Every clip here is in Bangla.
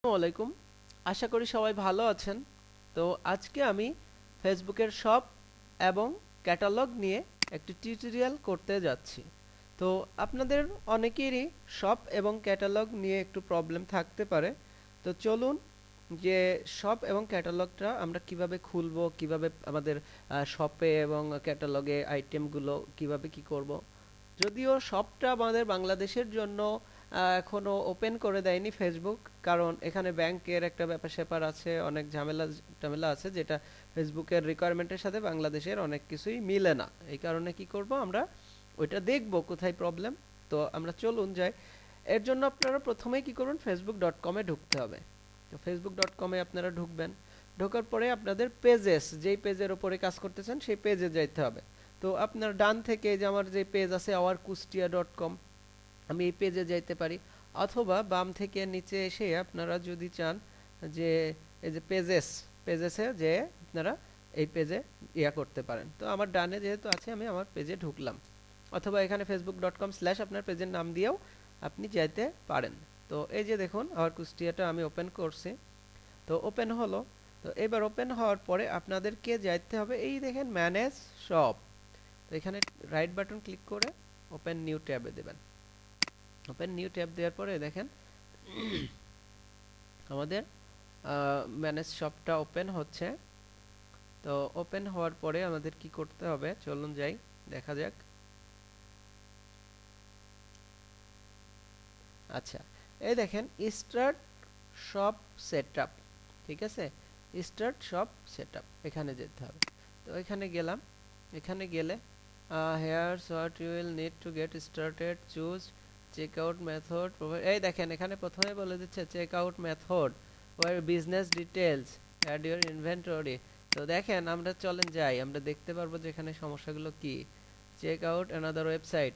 আসসালামু আলাইকুম। আশা করি সবাই ভালো আছেন। তো আজকে আমি ফেসবুকের শপ এবং ক্যাটালগ নিয়ে একটি টিউটোরিয়াল করতে যাচ্ছি। তো আপনাদের অনেকেরই শপ এবং ক্যাটালগ নিয়ে একটু প্রবলেম থাকতে পারে। তো চলুন যে শপ এবং ক্যাটালগটা আমরা কিভাবে খুলবো, কিভাবে আমাদের শপে এবং ক্যাটালগে আইটেমগুলো কিভাবে কি করব। যদিও শপটা আমাদের বাংলাদেশের জন্য এখনো ওপেন করে দেয়নি ফেসবুক, কারণ এখানে ব্যাংকের একটা ব্যাপার স্যাপার আছে, অনেক ঝামেলা টামেলা আছে, যেটা ফেসবুকের রিকোয়ারমেন্টের সাথে বাংলাদেশের অনেক কিছুই মিলে না। এই কারণে কি করব, আমরা ওইটা দেখব কোথায় প্রবলেম। তো আমরা চলুন যাই। এর জন্য আপনারা প্রথমেই কি করুন, facebook.com-এ ঢুকতে হবে। তো facebook.com-এ আপনারা ঢুকবেন। ঢোকার পরে আপনাদের পেজেস, যেই পেজের ওপরে কাজ করতেছেন সেই পেজে যাইতে হবে। তো আপনার ডান থেকে যে আমার যে পেজ আছে awarkustia.com, আমি এই পেজে যাইতে পারি। অথবা বাম থেকে নিচে এসে আপনারা যদি চান যে এই যে পেজেসে যে আপনারা এই পেজে করতে পারেন। তো আমার ডানে যেহেতু আছে, আমি আমার পেজে ঢুকলাম। অথবা এখানে facebook.com/ আপনার পেজের নাম দিয়েও আপনি যাইতে পারেন। তো এই যে দেখুন আমার কুষ্টিয়াটা আমি ওপেন করছি। তো ওপেন হলো। তো এবার ওপেন হওয়ার পরে আপনাদেরকে যাইতে হবে, এই দেখেন ম্যানেজ শপ। তো এখানে রাইট বাটন ক্লিক করে ওপেন নিউ ট্যাবে দেবেন। ওপেন নিউ ট্যাব দেওয়ার পরে দেখেন আমাদের ম্যানেজ শপটা ওপেন হচ্ছে। তো ওপেন হওয়ার পরে আমাদের কি করতে হবে, চলুন যাই, দেখা যাক। আচ্ছা, এই দেখেন স্টার্ট শপ সেটআপ, ঠিক আছে, স্টার্ট শপ সেটআপ, এখানে যেতে হবে। তো এখানে গেলাম। এখানে গেলে here's what you will need to get started, choose checkout method. এই দেখেন এখানে প্রথমে বলে দিচ্ছে checkout method, your business details, add your inventory. তো দেখেন আমরা চলেন যাই, আমরা দেখতে পারবো যে এখানে সমস্যাগুলো কি। চেক আউট অ্যানাদার ওয়েবসাইট,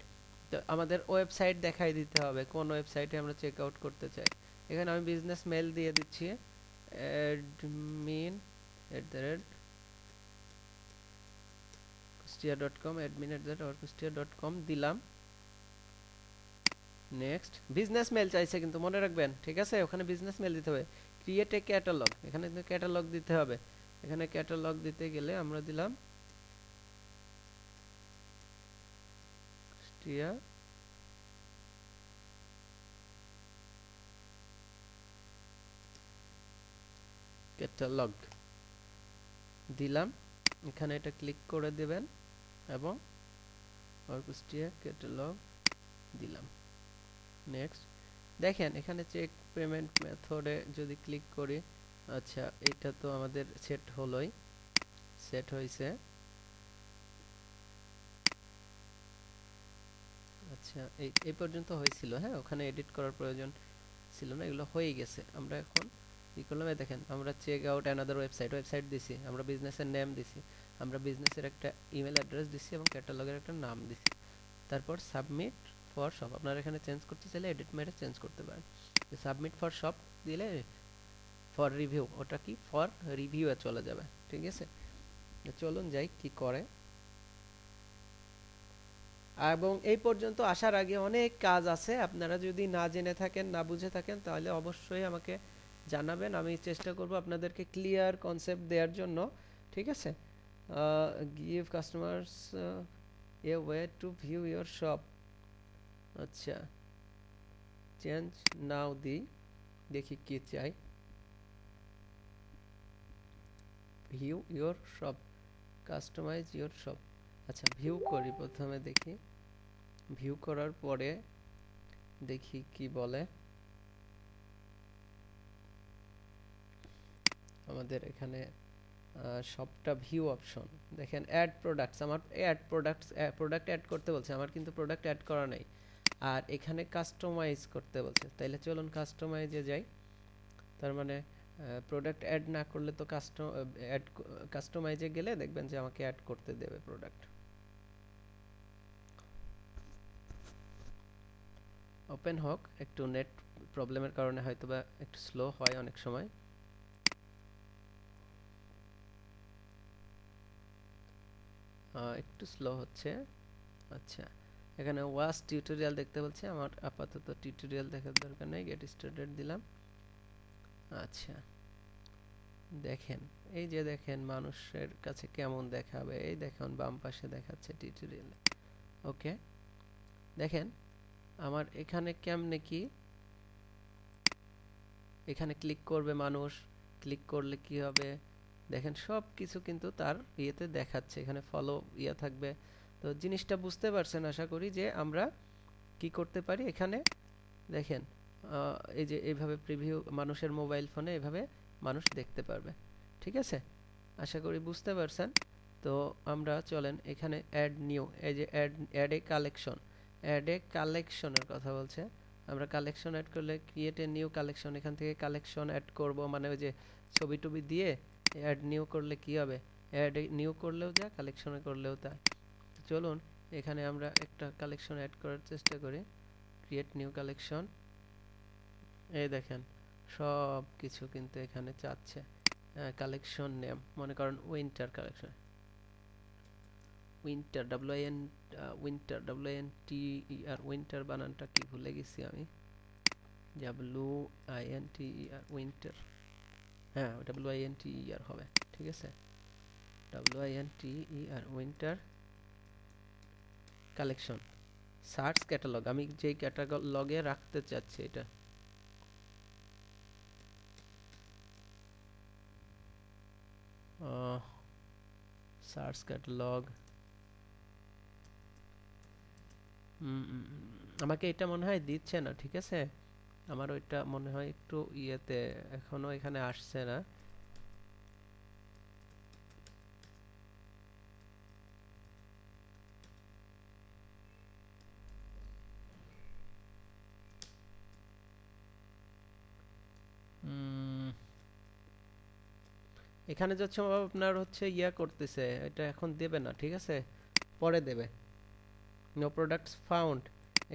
তো আমাদের ওয়েবসাইট দেখাই দিতে হবে কোন ওয়েবসাইটে আমরা চেক আউট করতে চাই। এখানে আমি বিজনেস মেল দিয়ে দিচ্ছি, admin@kustia.com, admin@orkustia.com দিলাম। নেক্সট, বিজনেস মেল চাইছে কিন্তু মনে রাখবেন, ঠিক আছে, ওখানে বিজনেস মেল দিতে হবে। ক্রিয়েট এ ক্যাটালগ, এখানে কিন্তু ক্যাটালগ দিতে হবে। এখানে ক্যাটালগ দিতে গেলে আমরা দিলাম কুষ্টিয়া ক্যাটালগ দিলাম। এখানে এটা ক্লিক করে দেবেন এবং কুষ্টিয়া ক্যাটালগ দিলাম। নেক্সট, দেখেন এখানে চেক পেমেন্ট মেথডে যদি ক্লিক করি, আচ্ছা এটা তো আমাদের সেট হলোই, সেট হয়েছে। আচ্ছা এই পর্যন্ত হয়েছিল, হ্যাঁ, ওখানে এডিট করার প্রয়োজন ছিল না, এগুলো হয়ে গেছে। আমরা এখন কি করলাম, এই দেখেন আমরা চেক আউট অ্যানাদার ওয়েবসাইট দিছি, আমরা বিজনেসের নেম দিছি, আমরা বিজনেসের একটা ইমেল অ্যাড্রেস দিছি এবং ক্যাটালগের একটা নাম দিছি। তারপর সাবমিট ফর শপ, আপনারা এখানে চেঞ্জ করতে চাইলে এডিট মেরে চেঞ্জ করতে পারেন। সাবমিট ফর শপ দিলে ফর রিভিউ, ওটা কি ফর রিভিউ এ চলে যাবে, ঠিক আছে। চলুন যাই কি করে। এবং এই পর্যন্ত আসার আগে অনেক কাজ আছে, আপনারা যদি না জেনে থাকেন, না বুঝে থাকেন, তাহলে অবশ্যই আমাকে জানাবেন, আমি চেষ্টা করব আপনাদেরকে ক্লিয়ার কনসেপ্ট দেওয়ার জন্য, ঠিক আছে। Give customers a way to view your shop, আচ্ছা চেঞ্জ নাও দিই, দেখি কি চাই। View your shop, customise your shop, আচ্ছা ভিউ করি প্রথমে, দেখি ভিউ করার পরে দেখি কি বলে। আমাদের এখানে সবটা ভিউ অপশন দেখেন, অ্যাড প্রোডাক্টস, আমার প্রোডাক্ট অ্যাড করতে বলছে, আমার কিন্তু প্রোডাক্ট অ্যাড করা নেই। আর এখানে কাস্টমাইজ করতে বলছে, তাইলে চলুন কাস্টমাইজে যাই। তার মানে প্রোডাক্ট অ্যাড না করলে তো কাস্টমাইজে গেলে দেখবেন যে আমাকে অ্যাড করতে দেবে প্রোডাক্ট। ওপেন হোক, একটু নেট প্রবলেমের কারণে হয়তো বা একটু স্লো হয় অনেক সময়। একটু স্লো হচ্ছে। আচ্ছা, এখানে ওয়াচ টিউটোরিয়াল দেখতে বলছে, আমার আপাতত টিউটোরিয়াল দেখার দরকার নেই, গেট স্টার্টেড দিলাম। আচ্ছা, দেখেন এই যে দেখেন মানুষের কাছে কেমন দেখাবে, এই দেখুন বাম পাশে দেখাচ্ছে টিউটোরিয়াল। ওকে, দেখেন আমার এখানে কেমনে কি, এখানে ক্লিক করবে মানুষ, ক্লিক করলে কি হবে দেখেন সব কিছু কিন্তু তার ইয়েতে দেখাচ্ছে, এখানে ফলো ইয়া থাকবে। তো জিনিসটা বুঝতে পারছেন আশা করি যে আমরা কি করতে পারি এখানে। দেখেন এই যে এইভাবে প্রিভিউ মানুষের মোবাইল ফোনে এভাবে মানুষ দেখতে পারবে। ঠিক আছে, আশা করি বুঝতে পারছেন। তো আমরা চলেন এখানে অ্যাড নিউ, এই যে add a collection, add a কালেকশনের কথা বলছে। আমরা কালেকশন অ্যাড করলে ক্রিয়েট এ নিউ কালেকশন, এখান থেকে কালেকশন অ্যাড করব, মানে ওই যে ছবি টবি দিয়ে অ্যাড নিউ করলে কি হবে, অ্যাড নিউ করলেও যা কালেকশনে করলেও তা। চলুন এখানে আমরা একটা কালেকশন অ্যাড করার চেষ্টা করি, ক্রিয়েট নিউ কালেকশন। এই দেখেন সব কিছু কিন্তু এখানে চাচ্ছে। কালেকশন নেম মনে করেন winter collection, winter WIN, winter WINTER, winter বানানটা কি ভুলে গেছি আমি, WINTER উইন্টার, হ্যাঁ WINTER হবে। ঠিক আছে, WINTER winter collection, search catalogue, আমি যেই ক্যাটালগে রাখতে চাচ্ছি এটা। সার্চ ক্যাটালগ, আমাকে এটা মনে হয় দিচ্ছে না। ঠিক আছে, আমার ওইটা মনে হয় একটু ইয়েতে এখনো এখানে আসছে না। এখানে যাচ্ছে আপনার হচ্ছে ইয়া করতেছে, এটা এখন দেবে না। ঠিক আছে, পরে দেবে। নো প্রোডাক্টস ফাউন্ড,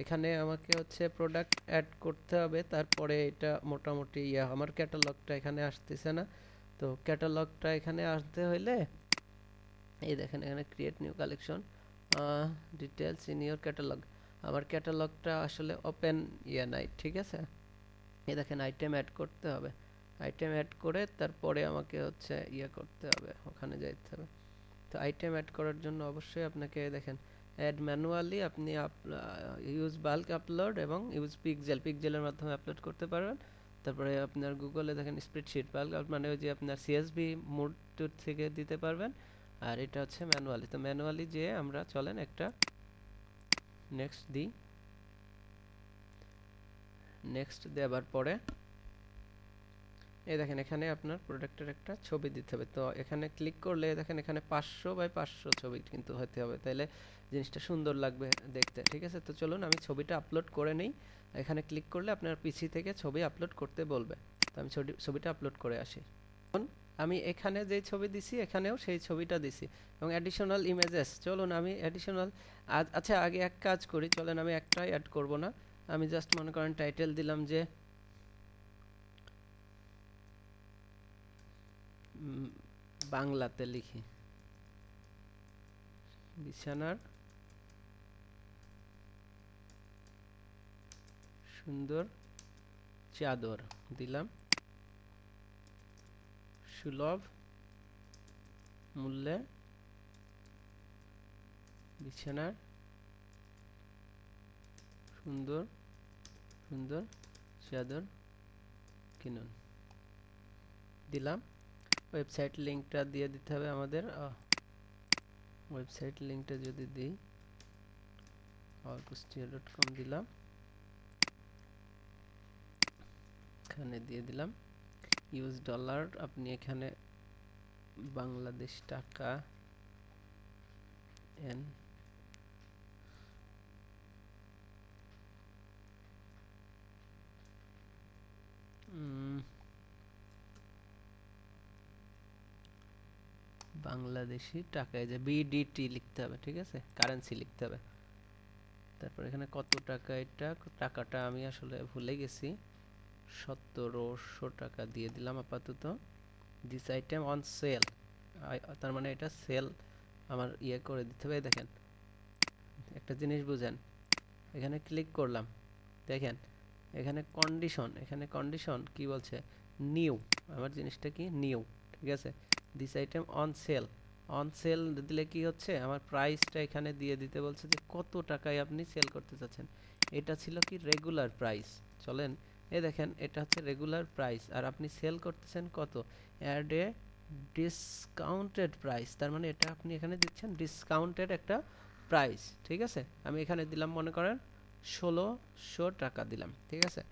এখানে আমাকে হচ্ছে প্রোডাক্ট অ্যাড করতে হবে, তারপরে এটা মোটামুটি ইয়া, আমার ক্যাটালগটা এখানে আসতেছে না। তো ক্যাটালগটা এখানে আসতে হইলে এই দেখেন এখানে create new collection, details in your catalogue, আমার ক্যাটালগটা আসলে ওপেন ইয়া নাই। ঠিক আছে, এই দেখেন আইটেম অ্যাড করতে হবে, আইটেম অ্যাড করে তারপরে আমাকে হচ্ছে ইয়ে করতে হবে, ওখানে যাইতে হবে। তো আইটেম অ্যাড করার জন্য অবশ্যই আপনাকে দেখেন অ্যাড ম্যানুয়ালি, আপনি ইউজ বাল্ক আপলোড এবং ইউজ পিক্সেল, পিক্সেলের মাধ্যমে আপলোড করতে পারবেন। তারপরে আপনার গুগলে দেখেন স্প্রেডশিট বাল্ক, মানে ওই যে আপনার CSV মোড থেকে দিতে পারবেন। আর এটা হচ্ছে ম্যানুয়ালি, তো ম্যানুয়ালি যে আমরা চলেন একটা নেক্সট দিই, নেক্সট দেওয়ার পরে এই দেখেন এখানে আপনার প্রোডাক্টের একটা ছবি দিতে হবে। তো এখানে ক্লিক করলে দেখেন এখানে 500x500 ছবি কিন্তু হতে হবে, তাইলে জিনিসটা সুন্দর লাগবে দেখতে। ঠিক আছে, তো চলুন আমি ছবিটা আপলোড করে নিই। এখানে ক্লিক করলে আপনার পিসি থেকে ছবি আপলোড করতে বলবে, তো আমি ছবিটা আপলোড করে আসি। আমি এখানে যেই ছবি দিছি এখানেও সেই ছবিটা দিছি, এবং অ্যাডিশনাল ইমেজেস, চলুন আমি অ্যাডিশনাল, আচ্ছা আগে এক কাজ করি, চলেন আমি একটাই অ্যাড করব না, আমি জাস্ট মনে করেন টাইটেল দিলাম যে বাংলাতে লিখি বিছানার সুন্দর চাদর দিলাম, সুলভ মূল্যে বিছানার সুন্দর সুন্দর চাদর কিনুন দিলাম। ওয়েবসাইট লিঙ্কটা দিয়ে দিতে হবে আমাদের, ওয়েবসাইট লিঙ্কটা যদি দিই allkustia.com দিলাম, এখানে দিয়ে দিলাম ইউএস ডলার, আপনি এখানে বাংলাদেশ টাকা এন বাংলাদেশি টাকায় যে BDT লিখতে হবে। ঠিক আছে, কারেন্সি লিখতে হবে। তারপর এখানে কত টাকা, এটা টাকাটা আমি আসলে ভুলে গেছি, 1700 টাকা দিয়ে দিলাম আপাতত। দিস আইটেম অন সেল, তার মানে এটা সেল আমার ইয়ে করে দিতে হবে। দেখেন একটা জিনিস বুঝেন, এখানে ক্লিক করলাম, দেখেন এখানে কন্ডিশন, এখানে কন্ডিশন কি বলছে, নিউ, আমার জিনিসটা কি নিউ, ঠিক আছে। দিস আইটেম অন সেল দিলে কি হচ্ছে, আমার প্রাইসটা এখানে দিয়ে দিতে বলছে যে কত টাকায় আপনি সেল করতে চাচ্ছেন। এটা ছিল কি রেগুলার প্রাইস, চলেন এই দেখেন এটা হচ্ছে রেগুলার প্রাইস, আর আপনি সেল করতেছেন কত, অ্যাড এ ডিসকাউন্টেড প্রাইস, তার মানে এটা আপনি এখানে দিচ্ছেন ডিসকাউন্টেড একটা প্রাইস, ঠিক আছে। আমি এখানে দিলাম মনে করেন 1600 টাকা দিলাম, ঠিক আছে।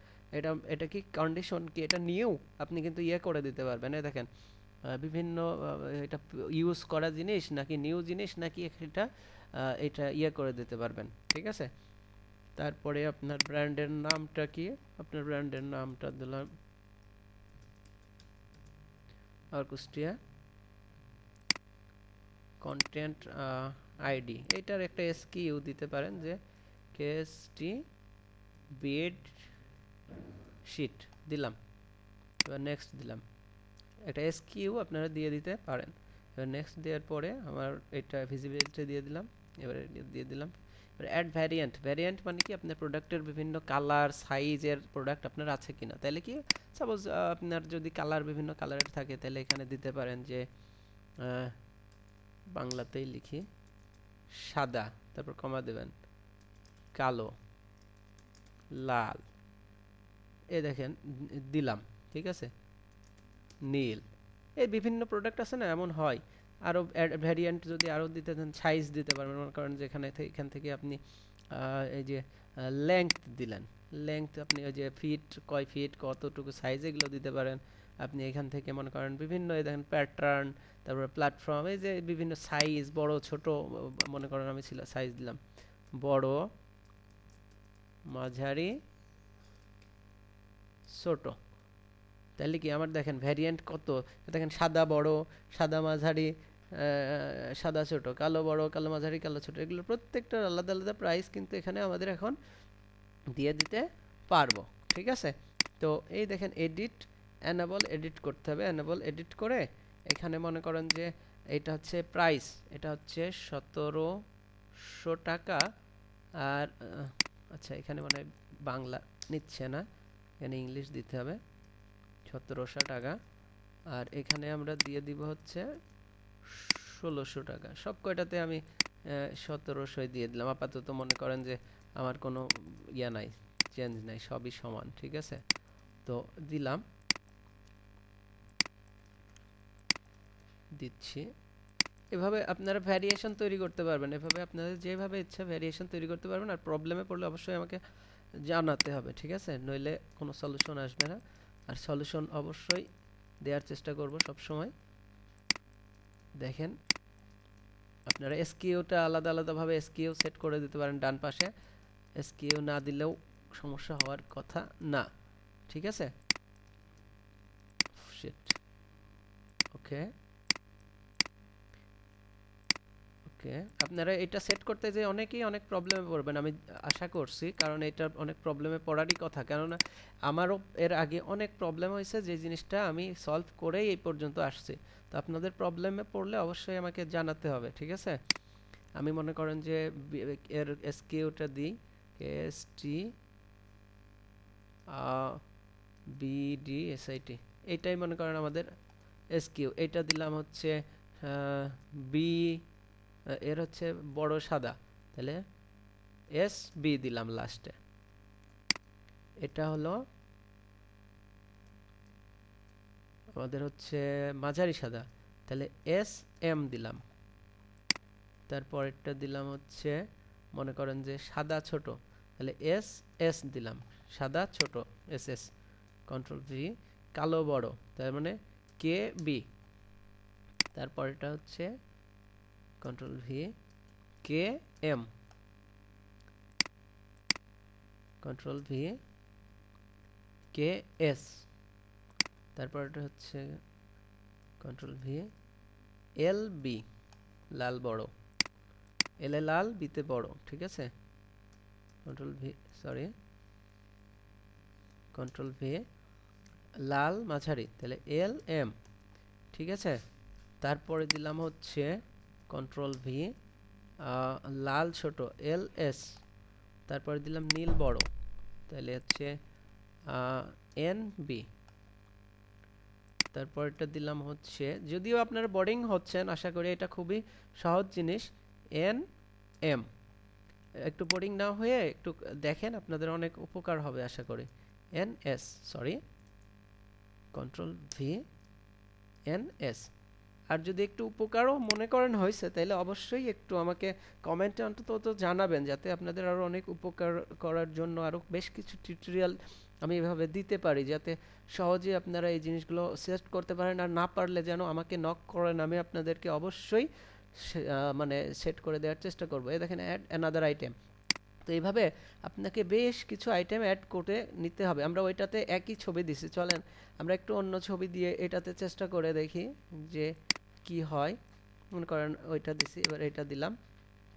এটা কি কন্ডিশন কি, এটা নিউ, আপনি কিন্তু ইয়ে করে দিতে পারবেন। এই দেখেন বিভিন্ন এটা ইউজ করা জিনিস নাকি নিউ জিনিস নাকি এটা ইয়ে করে দিতে পারবেন, ঠিক আছে। তারপরে আপনার ব্র্যান্ডের নামটা কি, আপনার ব্র্যান্ডের নামটা দিলাম আর কুষ্টিয়া কন্টেন্ট আইডি, এটার একটা এসকিউ দিতে পারেন যে কেএসটি বেড শিট দিলাম, এবার নেক্সট দিলাম, এটা এসকিউ আপনারা দিয়ে দিতে পারেন। এবার নেক্সট দেওয়ার পরে আমার এটা ভিজিবিলিটি দিয়ে দিলাম, এবারে দিয়ে দিলাম। এবার অ্যাড ভ্যারিয়েন্ট মানে কি, আপনার প্রোডাক্টের বিভিন্ন কালার সাইজের প্রোডাক্ট আপনার আছে কিনা, তাহলে কি সাপোজ আপনার যদি কালার বিভিন্ন কালারের থাকে তাহলে এখানে দিতে পারেন যে বাংলাতেই লিখি সাদা, তারপর কমা দেবেন কালো, লাল, এ দেখেন দিলাম, ঠিক আছে, নীল, এই বিভিন্ন প্রোডাক্ট আছে না, এমন হয়। আরও ভ্যারিয়েন্ট যদি আরও দিতে দেন, সাইজ দিতে পারবেন, মনে করেন যে এখান থেকে আপনি এই যে লেংথ দিলেন, লেংথ আপনি ওই যে ফিট কয় ফিট কতটুকু সাইজ এগুলো দিতে পারেন। আপনি এখান থেকে মনে করেন বিভিন্ন এই দেখেন প্যাটার্ন, তারপরে প্ল্যাটফর্ম, এই যে বিভিন্ন সাইজ বড় ছোট, মনে করেন আমি সাইজ দিলাম বড় মাঝারি ছোট, তাহলে কি আমার দেখেন ভ্যারিয়েন্ট কত, দেখেন সাদা বড়, সাদা মাঝারি, সাদা ছোট, কালো বড়, কালো মাঝারি, কালো ছোট, এগুলো প্রত্যেকটার আলাদা আলাদা প্রাইস কিন্তু এখানে আমাদের এখন দিয়ে দিতে পারবো, ঠিক আছে। তো এই দেখেন এনেবল এডিট করতে হবে, এনেবল এডিট করে এখানে মনে করেন যে এটা হচ্ছে প্রাইস, এটা হচ্ছে 1700 টাকা, আর আচ্ছা এখানে মানে বাংলা নিচ্ছে না, এখানে ইংলিশ দিতে হবে 1700 টাকা, আর এখানে আমরা দিয়ে দিব হচ্ছে 1600 টাকা, সব কয়টাতে আমি 1700 দিয়ে দিলাম। আপাতত মনে করেন যে আমার কোনো ইয়া নাই, চেঞ্জ নাই, সবই সমান, ঠিক আছে। তো দিলাম, দিচ্ছি, এভাবে আপনারা ভ্যারিয়েশন তৈরি করতে পারবেন, এভাবে আপনাদের যেভাবে ইচ্ছা ভ্যারিয়েশন তৈরি করতে পারবেন। আর প্রবলেমে পড়লে অবশ্যই আমাকে জানাতে হবে, ঠিক আছে, নইলে কোনো সলিউশন আসবে না। আর সলিউশন অবশ্যই দেওয়ার চেষ্টা করব সব সময়। দেখেন আপনারা এসকিউটা আলাদা আলাদাভাবে এসকিউ সেট করে দিতে পারেন ডান পাশে, এসকিউ না দিলেও সমস্যা হওয়ার কথা না, ঠিক আছে। শিট, ওকে ওকে, আপনারা এটা সেট করতে যে অনেকেই অনেক প্রবলেমে পড়বেন আমি আশা করছি, কারণ এটা অনেক প্রবলেমে পড়ারই কথা, কেননা আমারও এর আগে অনেক প্রবলেম হয়েছে, যে জিনিসটা আমি সলভ করেই এই পর্যন্ত আসছি। তো আপনাদের প্রবলেমে পড়লে অবশ্যই আমাকে জানাতে হবে, ঠিক আছে। আমি মনে করেন যে এর এসকিউটা দিই, এসটি বিডি এসআইটি, এইটাই মনে করেন আমাদের এসকিউ, এইটা দিলাম হচ্ছে বি, এর হচ্ছে বড় সাদা, তাহলে এস বি দিলাম লাস্টে। এটা হলো আমাদের হচ্ছে মাঝারি সাদা, তাহলে এস এম দিলাম। তারপর এটা দিলাম হচ্ছে মনে করেন যে সাদা ছোট, তাহলে এস এস দিলাম, সাদা ছোট এস এস, কন্ট্রোল ভি। কালো বড়, তার মানে কে বি। তারপর এটা হচ্ছে control V, K M, control V, K S. তারপর এটা হচ্ছে কন্ট্রোল ভি, এল বি, লাল বড়, এল এ লাল, বিতে বড়, ঠিক আছে। Control V, sorry, control V, লাল মাঝারি, তাহলে এল এম, ঠিক আছে। তারপরে দিলাম হচ্ছে কন্ট্রোল ভি, লাল ছোট, এল এস। তারপরে দিলাম নীল বড়, তাহলে হচ্ছে এন বি। তারপর এটা দিলাম হচ্ছে, যদিও আপনারা বোরিং হচ্ছেন, আশা করি এটা খুবই সহজ জিনিস। এন এম, একটু বোরিং না হয়ে একটু দেখেন, আপনাদের অনেক উপকার হবে আশা করি। N S, sorry, control V, N S. আর যদি একটু উপকারও মনে করেন হয়েছে, তাহলে অবশ্যই একটু আমাকে কমেন্টে অন্তত জানাবেন, যাতে আপনাদের আরও অনেক উপকার করার জন্য আরও বেশ কিছু টিউটোরিয়াল আমি এভাবে দিতে পারি, যাতে সহজে আপনারা এই জিনিসগুলো সেট করতে পারেন। আর না পারলে যেন আমাকে নক করেন, আমি আপনাদেরকে অবশ্যই মানে সেট করে দেওয়ার চেষ্টা করব। এই দেখেন, অ্যাড অ্যানাদার আইটেম। তো এইভাবে আপনাকে বেশ কিছু আইটেম অ্যাড করে নিতে হবে। আমরা ওইটাতে একই ছবি দিছি, চলেন আমরা একটু অন্য ছবি দিয়ে এটাতে চেষ্টা করে দেখি যে কি হয়। মনে করেন ওইটা দিছি, এবার এটা দিলাম।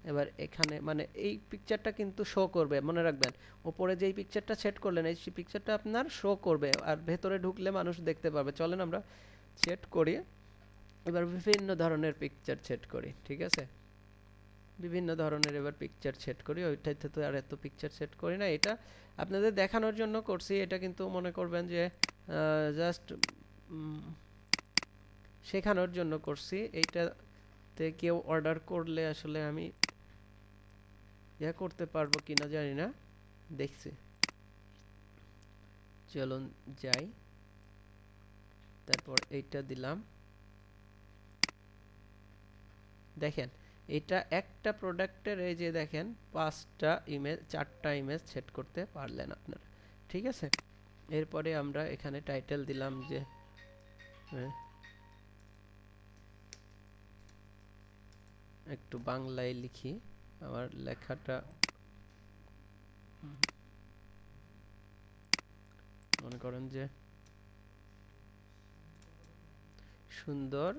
এবার এখানে মানে এই পিকচারটা কিন্তু শো করবে, মনে রাখবেন। ওপরে যেই পিকচারটা সেট করলেন, এই পিকচারটা আপনার শো করবে, আর ভেতরে ঢুকলে মানুষ দেখতে পাবে। চলেন আমরা সেট করি, এবার বিভিন্ন ধরনের পিকচার সেট করি, ঠিক আছে? বিভিন্ন ধরনের এবার পিকচার সেট করি। ওইটাতে তো আর এত পিকচার সেট করি না, এটা আপনাদের দেখানোর জন্য করছি। এটা কিন্তু মনে করবেন যে জাস্ট শেখানোর জন্য করছি। এইটাতে কেউ অর্ডার করলে আসলে আমি ইয়া করতে পারবো কিনা জানি না, দেখছি। চলুন যাই, তারপর এইটা দিলাম। দেখেন, এটা একটা প্রোডাক্টের, এই যে দেখেন 5টা ইমেজ, 4টা ইমেজ সেট করতে পারলেন আপনারা, ঠিক আছে? এরপরে আমরা এখানে টাইটেল দিলাম যে একটু বাংলায় লিখি, আমার লেখাটা মনে করেন যে সুন্দর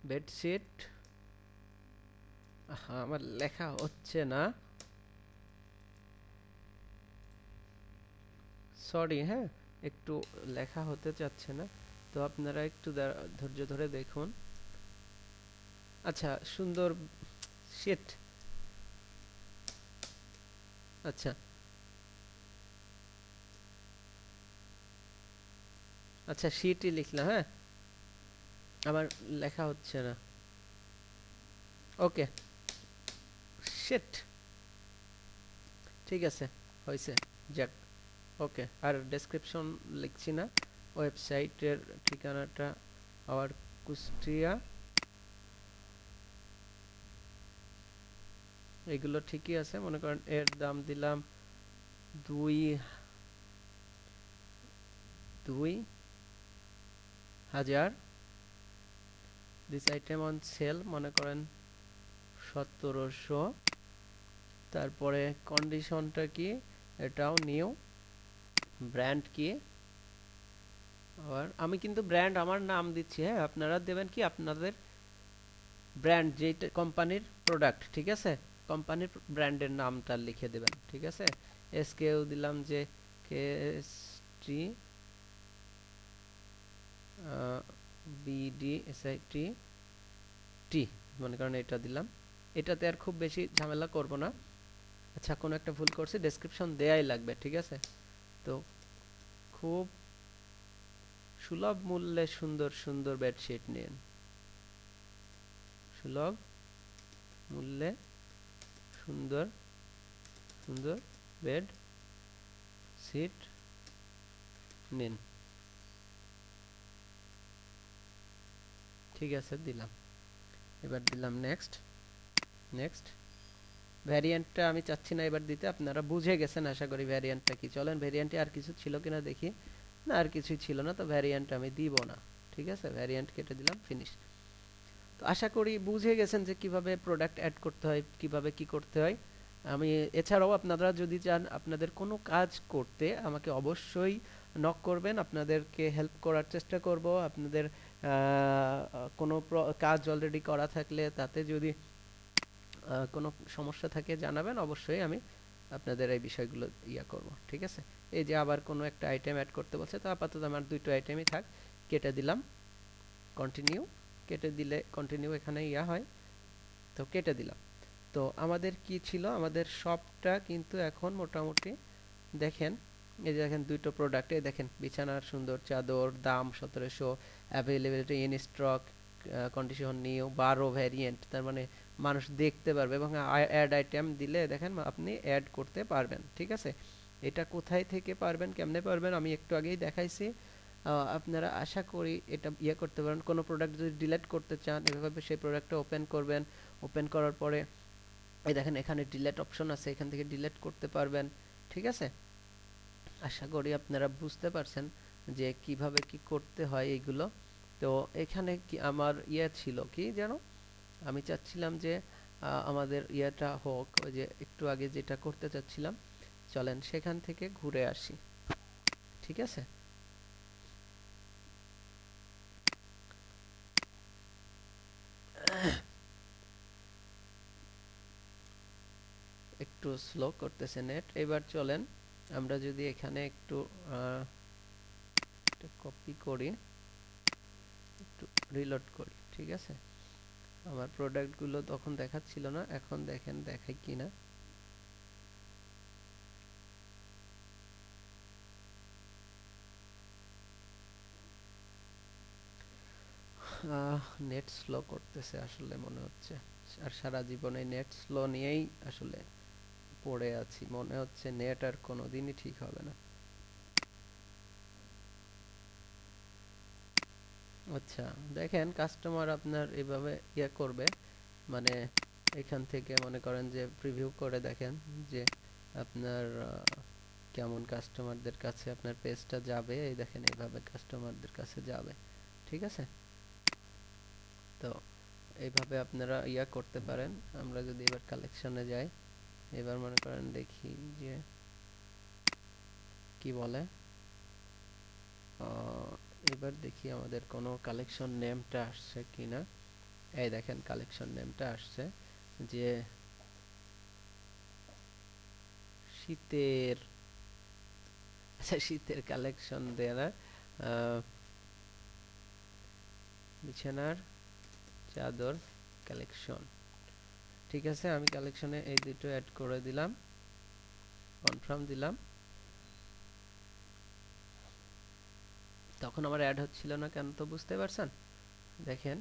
বেডশিট। আমার লেখা হচ্ছে না, সরি, হ্যাঁ, একটু লেখা হতে চাচ্ছে না, তো আপনারা একটু ধৈর্য ধরে দেখুন। আচ্ছা, সুন্দর শিট, আচ্ছা আচ্ছা শিটই লিখলাম, হ্যাঁ, আমার লেখা হচ্ছে না। ওকে, শিট, ঠিক আছে, হয়েছে, যাক, ওকে। আর ডেসক্রিপশন লিখছি না, ওয়েবসাইটের ঠিকানাটা আওয়ার কুষ্টিয়া, এগুলো ঠিকই আছে। মনে করেন এর দাম দিলাম 2000। দিস আইটেম অন সেল, মনে করেন 1700। তারপরে কন্ডিশনটা কি, এটাও নিউ। ব্র্যান্ড কি, আবার আমি কিন্তু ব্র্যান্ড আমার নাম দিচ্ছি, হ্যাঁ, আপনারা দেবেন কি আপনাদের ব্র্যান্ড, যেটা কোম্পানির প্রোডাক্ট, ঠিক আছে? কোম্পানির ব্র্যান্ডের নামটা লিখে দেবেন, ঠিক আছে? এসকেও দিলাম যে কেএসটি বিডিএসআইটি টি, মনে করেন এটা দিলাম। এটাতে আর খুব বেশি ঝামেলা করব না। আচ্ছা, কোনো একটা ভুল করছি, ডেসক্রিপশন দেয়াই লাগবে, ঠিক আছে? তো খুব সুলভ মূল্যে সুন্দর সুন্দর বেডশিট নিন, সুলভ মূল্যে সুন্দর সুন্দর বেড সিট নিন, ঠিক আছে, দিলাম। এবার দিলাম নেক্সট। ভ্যারিয়েন্টটা আমি চাচ্ছি না এবার দিতে, আপনারা বুঝে গেছেন আশা করি ভ্যারিয়েন্টটা কি। চলেন ভ্যারিয়েন্টে আর কিছু ছিল কিনা দেখি। না, আর কিছুই ছিল না, তো ভ্যারিয়েন্ট আমি দিব না, ঠিক আছে? ভ্যারিয়েন্ট কেটে দিলাম, ফিনিশ। তো আশা করি বুঝে গেছেন যে কিভাবে প্রোডাক্ট অ্যাড করতে হয়, কিভাবে কি করতে হয়। আমি এছাড়াও আপনারা যদি চান আপনাদের কোনো কাজ করতে, আমাকে অবশ্যই নক করবেন, আপনাদেরকে হেল্প করার চেষ্টা করব। আপনাদের কোনো কাজ অলরেডি করা থাকলে, তাতে যদি কোনো সমস্যা থাকে জানাবেন, অবশ্যই আমি আপনাদের এই বিষয়গুলো ইয়া করব, ঠিক আছে? এই যে আবার কোনো একটা আইটেম অ্যাড করতে বলছে, তো আপাতত আমার দুটো আইটেমই থাক, কেটে দিলাম। কন্টিনিউ, কেটে দিলে কন্টিনিউ এখানে ইয়া হয়, তো কেটে দিলাম। তো আমাদের কি ছিল, আমাদের শপটা কিন্তু এখন মোটামুটি দেখেন এই যে দেখেন দুটো প্রোডাক্ট, এই দেখেন বিছানার সুন্দর চাদর, দাম 1700, availability in stock, condition new, 12 variant. তার মানে মানুষ দেখতে পারবে এবং অ্যাড আইটেম দিলে দেখেন আপনি অ্যাড করতে পারবেন। ঠিক আছে, এটা কোথায় থেকে পারবেন, কেমনে পারবেন আমি একটু আগেই দেখাইছি। আপনারা আশা করি এটা ইয়ে করতে পারেন। কোনো প্রোডাক্ট যদি ডিলিট করতে চান এভাবে সেই প্রোডাক্টটা ওপেন করবেন, ওপেন করার পরে এই দেখেন এখানে ডিলিট অপশন আছে, এখান থেকে ডিলিট করতে পারবেন। ঠিক আছে, আশা করি আপনারা বুঝতে পারছেন যে কিভাবে কি করতে হয় এইগুলো। তো এখানে কি আমার ইয়ে ছিল কি যেন, আমি চাচ্ছিলাম যে আমাদের ইয়েটা হোক, ওই যে একটু আগে যেটা করতে চাচ্ছিলাম, চলেন সেখান থেকে ঘুরে আসি। ঠিক আছে, একটু স্লো করতেছে নেট। এবার চলেন আমরা যদি এখানে একটু কপি করি, একটু রিলোড করি। ঠিক আছে, আমার প্রোডাক্টগুলো তখন দেখাচ্ছিল না, এখন দেখেন দেখাই কিনা। নেট স্লো করতেছে আসলে মনে হচ্ছে, আর সারা জীবনে নেট স্লো নিয়েই আসলে পড়ে আছি, মনে হচ্ছে নেট আর কোনোদিনই ঠিক হবে না। আচ্ছা, দেখেন কাস্টমার আপনার এভাবে ইয়ে করবে, মানে এখান থেকে মনে করেন যে প্রিভিউ করে দেখেন যে আপনার কেমন কাস্টমারদের কাছে আপনার পেজটা যাবে। এই দেখেন এইভাবে কাস্টমারদের কাছে যাবে। ঠিক আছে, তো এইভাবে আপনারা ইয়া করতে পারেন। আমরা যদি এবার কালেকশনে যাই, এবার মনে করেন দেখি যে কি বলে, এবার দেখি আমাদের কোনো কালেকশন নেমটা আসছে কিনা। এই দেখেন কালেকশন নেমটা আসছে যে শীতের, আচ্ছা শীতের কালেকশন দেয়া, বিছানার চাদর কালেকশন। ঠিক আছে, আমি কালেকশনে এই দুটো অ্যাড করে দিলাম, কনফার্ম দিলাম। তখন আমার অ্যাড হচ্ছিল না কেন তো বুঝতে পারছেন। দেখেন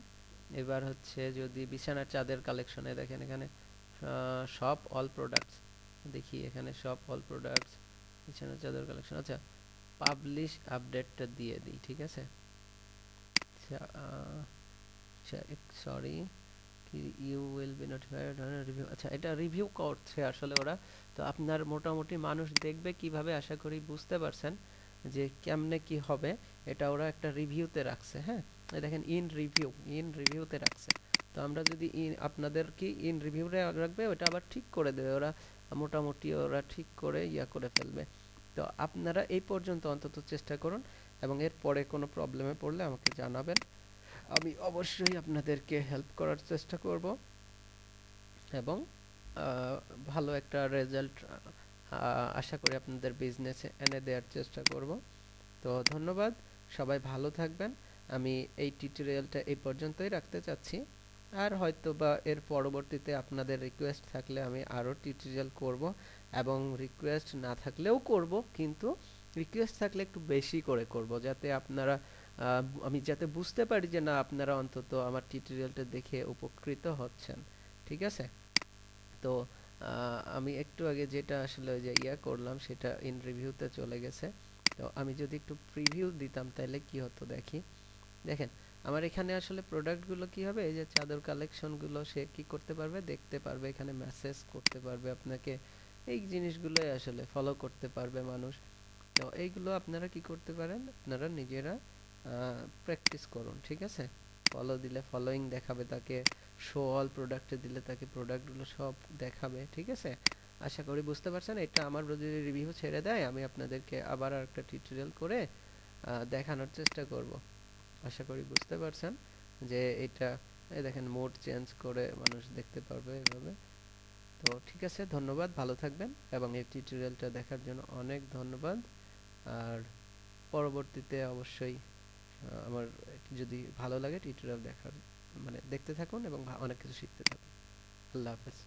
এবার হচ্ছে যদি বিছানার চাদর কালেকশনে দেখেন এখানে সব অল প্রোডাক্টস, দেখি এখানে সব অল প্রোডাক্টস বিছানার চাদর কালেকশন। আচ্ছা, পাবলিশ আপডেটটা দিয়ে দিই। ঠিক আছে, sorry, you will be notified review. আচ্ছা, এটা রিভিউ করছে আসলে ওরা। তো আপনার মোটামুটি মানুষ দেখবে কিভাবে, আশা করি বুঝতে পারছেন যে কেমনে কি হবে। এটা ওরা একটা রিভিউতে রাখছে। হ্যাঁ, এই দেখেন ইন রিভিউ, ইন রিভিউতে রাখছে। তো আমরা যদি আপনাদের কি ইন রিভিউতে রাখবে, ওটা আবার ঠিক করে দেবে ওরা, মোটামুটি ওরা ঠিক করে ইয়া করে ফেলবে। তো আপনারা এই পর্যন্ত অন্তত চেষ্টা করুন এবং এর পরে কোনো প্রবলেমে পড়লে আমাকে জানাবেন, আমি অবশ্যই আপনাদেরকে হেল্প করার চেষ্টা করব এবং ভালো একটা রেজাল্ট আশা করি আপনাদের বিজনেসে এনে দেওয়ার চেষ্টা করব। তো ধন্যবাদ, সবাই ভালো থাকবেন। আমি এই টিউটোরিয়ালটা এই পর্যন্তই রাখতে চাচ্ছি, আর হয়তো বা এর পরবর্তীতে আপনাদের রিকোয়েস্ট থাকলে আমি আরও টিউটোরিয়াল করব, এবং রিকোয়েস্ট না থাকলেও করব, কিন্তু রিকোয়েস্ট থাকলে একটু বেশি করে করব, যাতে আপনারা আমি যাতে বুঝতে পারি যে না আপনারা অন্তত আমার টিউটোরিয়ালটা দেখে উপকৃত হচ্ছেন। ঠিক আছে, তো আমি একটু আগে যেটা আসলে ওই যে ইয়া করলাম সেটা ইন রিভিউতে চলে গেছে। তো আমি যদি একটু প্রিভিউ দিতাম তাহলে কি হতো দেখি। দেখেন আমার এখানে আসলে প্রোডাক্টগুলো কি হবে, এই যে চাদর কালেকশনগুলো সে কি করতে পারবে, দেখতে পারবে, এখানে মেসেজ করতে পারবে আপনাকে, এই জিনিসগুলোই আসলে ফলো করতে পারবে মানুষ। তো এইগুলো আপনারা কি করতে পারেন, আপনারা নিজেরা প্র্যাকটিস করুন। ঠিক আছে, ফলো দিলে ফলোইং দেখাবে তাকে, শো অল প্রোডাক্টে দিলে তাকে প্রোডাক্টগুলো সব দেখাবে। ঠিক আছে, আশা করি বুঝতে পারছেন। এটা আমার যদি রিভিউ ছেড়ে দেয় আমি আপনাদেরকে আবার একটা টিউটোরিয়াল করে দেখানোর চেষ্টা করব। আশা করি বুঝতে পারছেন যে এটা, এই দেখেন মোড চেঞ্জ করে মানুষ দেখতে পারবে এভাবে। তো ঠিক আছে, ধন্যবাদ, ভালো থাকবেন এবং এই টিউটোরিয়ালটা দেখার জন্য অনেক ধন্যবাদ। আর পরবর্তীতে অবশ্যই আমার যদি ভালো লাগে টিউটোরিয়াল দেখার, মানে দেখতে থাকুন এবং অনেক কিছু শিখতে থাকুন। আল্লাহ হাফেজ।